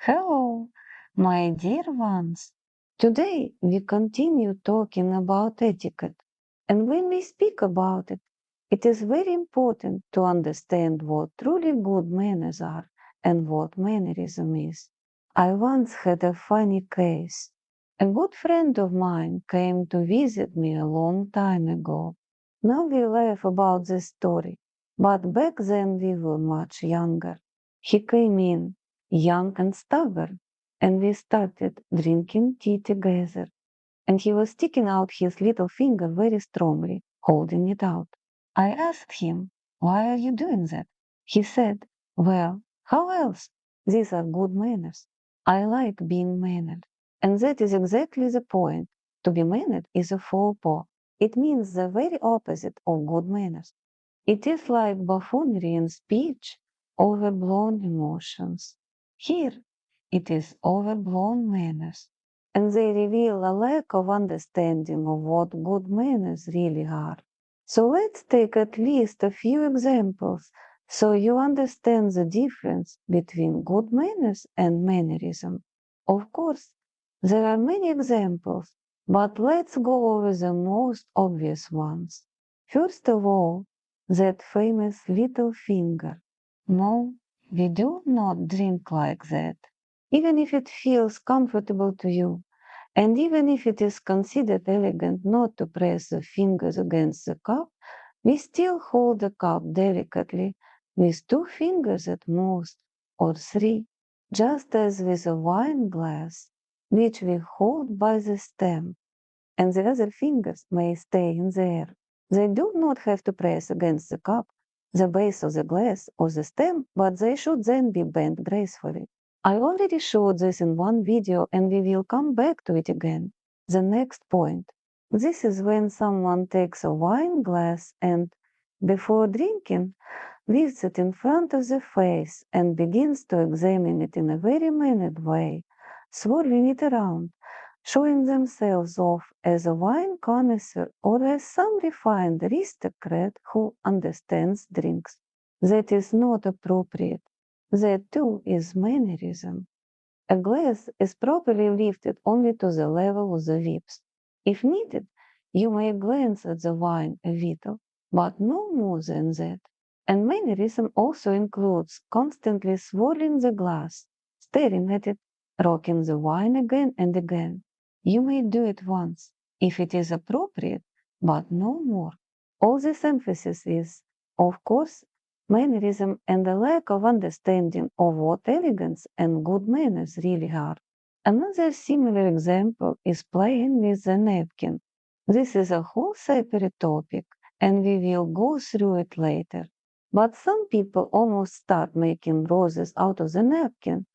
Hello, my dear ones. Today we continue talking about etiquette. And when we speak about it, it is very important to understand what truly good manners are and what mannerism is. I once had a funny case. A good friend of mine came to visit me a long time ago. Now we laugh about this story, but back then we were much younger. He came in young and stubborn, and we started drinking tea together. And he was sticking out his little finger very strongly, holding it out. I asked him, "Why are you doing that?" He said, "Well, how else? These are good manners. I like being mannered." And that is exactly the point. To be mannered is a faux pas. It means the very opposite of good manners. It is like buffoonery in speech, overblown emotions. Here, it is overblown manners, and they reveal a lack of understanding of what good manners really are. So let's take at least a few examples so you understand the difference between good manners and mannerism. Of course, there are many examples, but let's go over the most obvious ones. First of all, that famous little finger. No, we do not drink like that. Even if it feels comfortable to you, and even if it is considered elegant not to press the fingers against the cup, we still hold the cup delicately with two fingers at most, or three, just as with a wine glass, which we hold by the stem, and the other fingers may stay in the air. They do not have to press against the cup, the base of the glass, or the stem, but they should then be bent gracefully. I already showed this in one video and we will come back to it again. The next point. This is when someone takes a wine glass and, before drinking, lifts it in front of the face and begins to examine it in a very mannered way, swirling it around, showing themselves off as a wine connoisseur or as some refined aristocrat who understands drinks. That is not appropriate. That too is mannerism. A glass is properly lifted only to the level of the lips. If needed, you may glance at the wine a little, but no more than that. And mannerism also includes constantly swirling the glass, staring at it, rocking the wine again and again. You may do it once, if it is appropriate, but no more. All this emphasis is, of course, mannerism and a lack of understanding of what elegance and good manners really are. Another similar example is playing with the napkin. This is a whole separate topic, and we will go through it later. But some people almost start making roses out of the napkin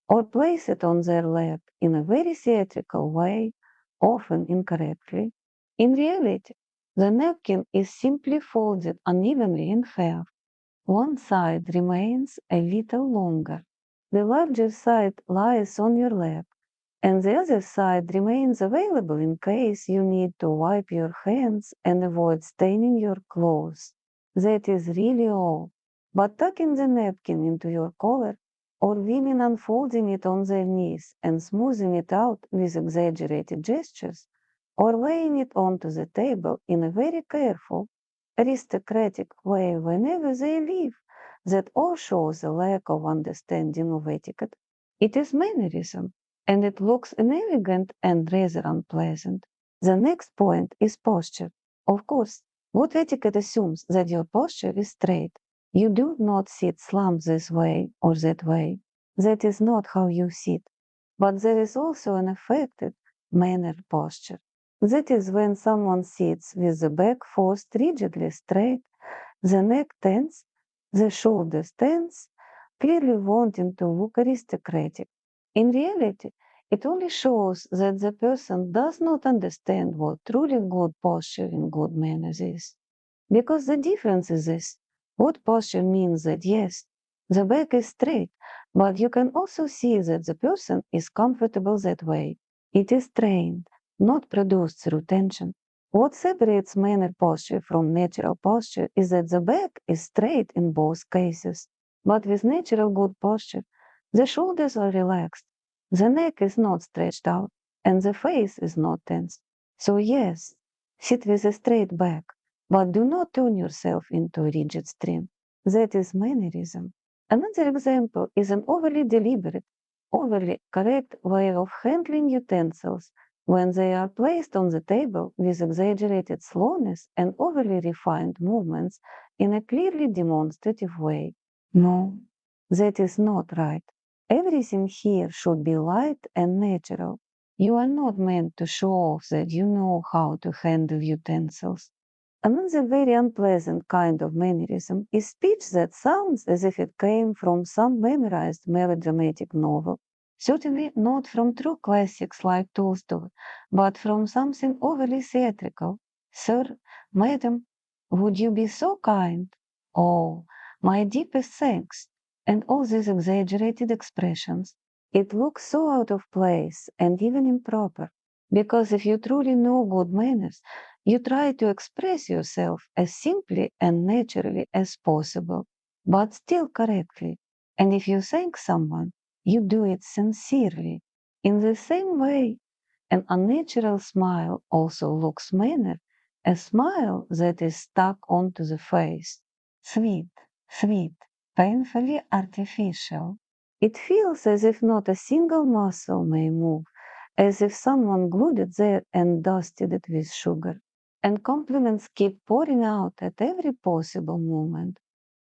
or place it on their lap in a very theatrical way, often incorrectly. In reality, the napkin is simply folded unevenly in half. One side remains a little longer. The larger side lies on your lap, and the other side remains available in case you need to wipe your hands and avoid staining your clothes. That is really all. But tucking the napkin into your collar, or women unfolding it on their knees and smoothing it out with exaggerated gestures, or laying it onto the table in a very careful, aristocratic way whenever they leave, that all shows a lack of understanding of etiquette. It is mannerism, and it looks inelegant and rather unpleasant. The next point is posture. Of course, good etiquette assumes that your posture is straight. You do not sit slumped this way or that way. That is not how you sit. But there is also an affected mannered posture. That is when someone sits with the back forced rigidly straight, the neck tense, the shoulders tense, clearly wanting to look aristocratic. In reality, it only shows that the person does not understand what truly good posture and good manners is. Because the difference is this. Good posture means that yes, the back is straight, but you can also see that the person is comfortable that way. It is trained, not produced through tension. What separates mannered posture from natural posture is that the back is straight in both cases. But with natural good posture, The shoulders are relaxed, the neck is not stretched out, and the face is not tense. So yes, sit with a straight back, but do not turn yourself into a rigid stream. That is mannerism. Another example is an overly deliberate, overly correct way of handling utensils when they are placed on the table with exaggerated slowness and overly refined movements in a clearly demonstrative way. No, that is not right. Everything here should be light and natural. You are not meant to show off that you know how to handle utensils. Another very unpleasant kind of mannerism is speech that sounds as if it came from some memorized melodramatic novel. Certainly not from true classics like Tolstoy, but from something overly theatrical. Sir, madam, would you be so kind? Oh, my deepest thanks. And all these exaggerated expressions. It looks so out of place and even improper. Because if you truly know good manners, you try to express yourself as simply and naturally as possible, but still correctly. And if you thank someone, you do it sincerely. In the same way, an unnatural smile also looks mannered, a smile that is stuck onto the face. Sweet, sweet, painfully artificial. It feels as if not a single muscle may move, as if someone glued it there and dusted it with sugar. And compliments keep pouring out at every possible moment.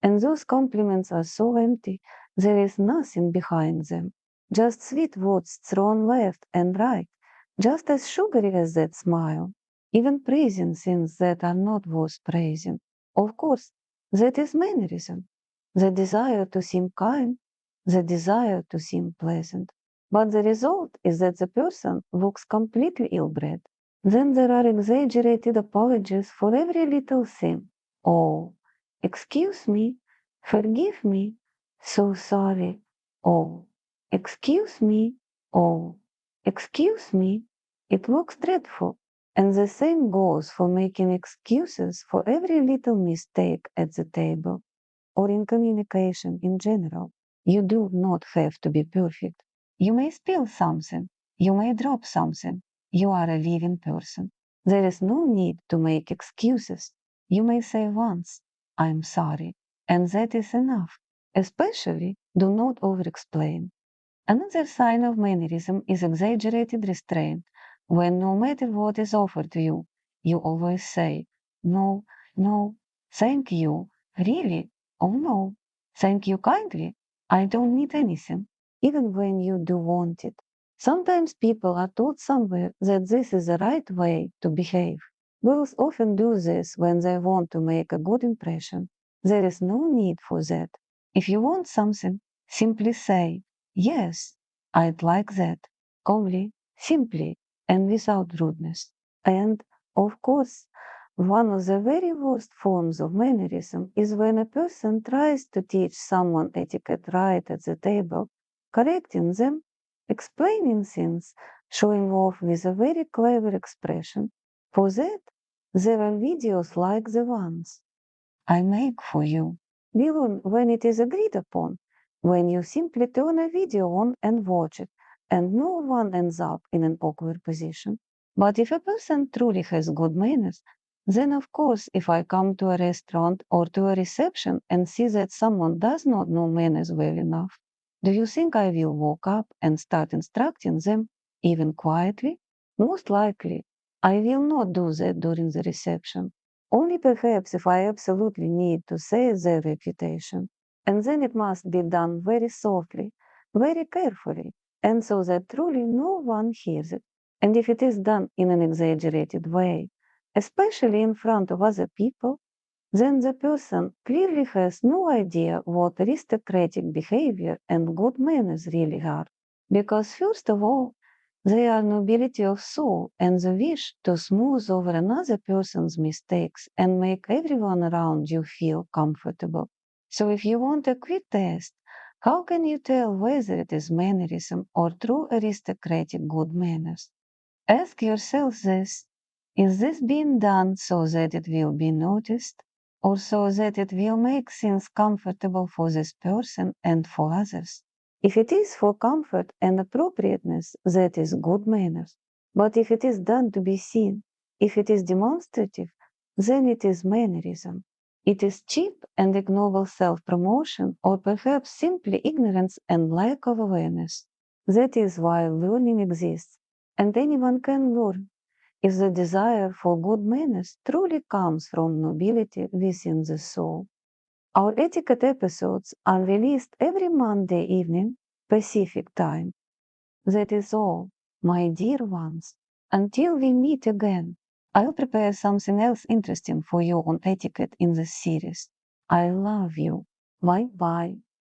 And those compliments are so empty, there is nothing behind them. Just sweet words thrown left and right, just as sugary as that smile. Even praising things that are not worth praising. Of course, that is mannerism. The desire to seem kind, the desire to seem pleasant. But the result is that the person looks completely ill-bred. Then there are exaggerated apologies for every little thing. Oh, excuse me, forgive me, so sorry. Oh, excuse me, oh, excuse me. It looks dreadful. And the same goes for making excuses for every little mistake at the table or in communication in general. You do not have to be perfect. You may spill something, you may drop something. You are a living person. There is no need to make excuses. You may say once, I'm sorry, and that is enough. Especially, do not over explain. Another sign of mannerism is exaggerated restraint, when no matter what is offered to you, you always say, no, no, thank you, really, oh no, thank you kindly, I don't need anything, even when you do want it. Sometimes people are taught somewhere that this is the right way to behave. Girls often do this when they want to make a good impression. There is no need for that. If you want something, simply say, yes, I'd like that, calmly, simply, and without rudeness. And, of course, one of the very worst forms of mannerism is when a person tries to teach someone etiquette right at the table, correcting them, explaining things, showing off with a very clever expression. For that, there are videos like the ones I make for you. Below when it is agreed upon, when you simply turn a video on and watch it, and no one ends up in an awkward position. But if a person truly has good manners, then of course, if I come to a restaurant or to a reception and see that someone does not know manners well enough, do you think I will walk up and start instructing them, even quietly? Most likely, I will not do that during the reception. Only perhaps if I absolutely need to save their reputation. And then it must be done very softly, very carefully, and so that truly no one hears it. And if it is done in an exaggerated way, especially in front of other people, then the person clearly has no idea what aristocratic behavior and good manners really are. Because, first of all, they are nobility of soul and the wish to smooth over another person's mistakes and make everyone around you feel comfortable. So, if you want a quick test, how can you tell whether it is mannerism or true aristocratic good manners? Ask yourself this: is this being done so that it will be noticed, or so that it will make things comfortable for this person and for others? If it is for comfort and appropriateness, that is good manners. But if it is done to be seen, if it is demonstrative, then it is mannerism. It is cheap and ignoble self-promotion, or perhaps simply ignorance and lack of awareness. That is why learning exists, and anyone can learn if the desire for good manners truly comes from nobility within the soul. Our etiquette episodes are released every Monday evening, Pacific time. That is all, my dear ones. Until we meet again, I'll prepare something else interesting for you on etiquette in this series. I love you. Bye bye.